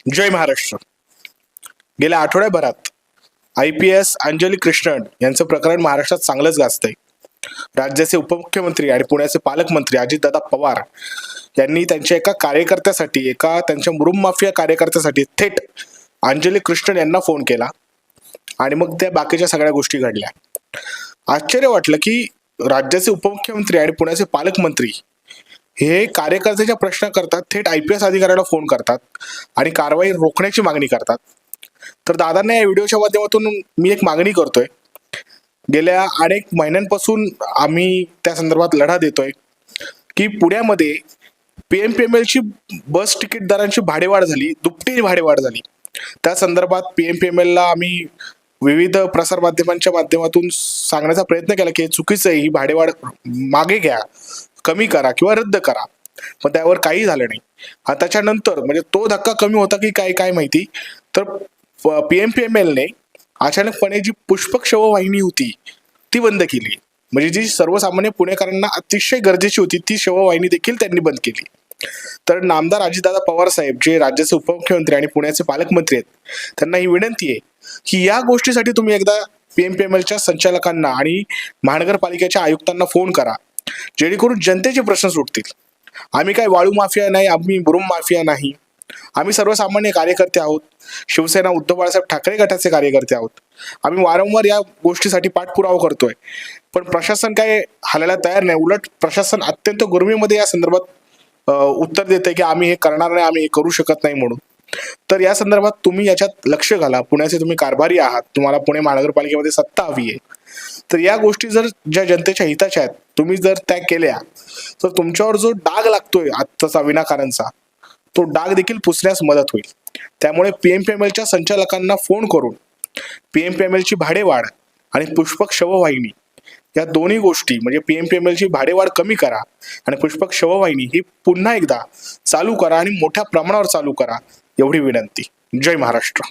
जय महाराष्ट्र. गेल्या आठवड्याभरात IPS अंजली कृष्णन यांचं प्रकरण महाराष्ट्रात चांगलंच गाजतंय. राज्याचे उपमुख्यमंत्री आणि पुण्याचे पालकमंत्री अजितदादा पवार यांनी त्यांच्या एका त्यांच्या मुरुम माफिया कार्यकर्त्यासाठी थेट अंजली कृष्णन यांना फोन केला आणि मग त्या बाकीच्या सगळ्या गोष्टी घडल्या. आश्चर्य वाटलं की राज्याचे उपमुख्यमंत्री आणि पुण्याचे पालकमंत्री हे कार्यकर्त्याच्या प्रश्न करतात, थेट IPS अधिकाऱ्याला फोन करतात आणि कारवाई रोखण्याची मागणी करतात. तर दादांना या व्हिडिओच्या माध्यमातून मी एक मागणी करतोय. गेल्या अनेक महिन्यांपासून आम्ही त्या संदर्भात लढा देतोय की पुण्यामध्ये PMPML ची बस तिकीट दरांची भाडेवाढ झाली, दुपटी भाडेवाढ झाली. त्या संदर्भात PMPML ला आम्ही विविध प्रसार माध्यमांच्या माध्यमातून सांगण्याचा प्रयत्न केला की हे चुकीचं आहे, ही भाडेवाढ मागे घ्या, कमी करा किंवा रद्द करा. पण त्यावर काही झालं नाही. आणि त्याच्यानंतर म्हणजे तो धक्का कमी होता की काय काय माहिती, तर PMPML ने अचानकपणे जी पुष्पक शववाहिनी होती ती बंद केली. म्हणजे जी सर्वसामान्य पुणेकरांना अतिशय गरजेची होती ती शववाहिनी देखील त्यांनी बंद केली. तर नामदार अजितदादा पवार साहेब, जे राज्याचे उपमुख्यमंत्री आणि पुण्याचे पालकमंत्री आहेत, त्यांना ही विनंती आहे की या गोष्टीसाठी तुम्ही एकदा PMPMLच्या संचालकांना आणि महानगरपालिकेच्या आयुक्तांना फोन करा, जेणेकरून जनतेचे प्रश्न सुटतील. आम्ही काय वाळू माफिया नाही, आम्ही मुरुम माफिया नाही, आम्ही सर्वसामान्य कार्यकर्ते आहोत. शिवसेना उद्धव बाळासाहेब ठाकरे गटाचे कार्यकर्ते आहोत. आम्ही वारंवार या गोष्टीसाठी पाठपुरावा करतोय, पण प्रशासन काय हालायला तयार नाही. उलट प्रशासन अत्यंत गुरमीमध्ये या संदर्भात उत्तर देते की आम्ही हे करणार नाही, आम्ही हे करू शकत नाही म्हणून. तर या संदर्भात तुम्ही याच्यात लक्ष घाला. पुण्याचे तुम्ही कारभारी आहात, तुम्हाला पुणे महानगरपालिकेमध्ये सत्ता हवी आहे. तर या गोष्टी जर ज्या जनतेच्या हिताच्या आहेत, तुम्ही जर त्या केल्या तर तुमच्यावर जो डाग लागतोय आत्ताचा विनाकारणचा, तो डाग देखील पुसण्यास मदत होईल. त्यामुळे PMPMLच्या संचालकांना फोन करून PMPMLची भाडेवाढ आणि पुष्पक शववाहिनी या दोन्ही गोष्टी, म्हणजे PMPMLची भाडेवाढ कमी करा आणि पुष्पक शववाहिनी ही पुन्हा एकदा चालू करा आणि मोठ्या प्रमाणावर चालू करा, एवढी विनंती. जय महाराष्ट्र.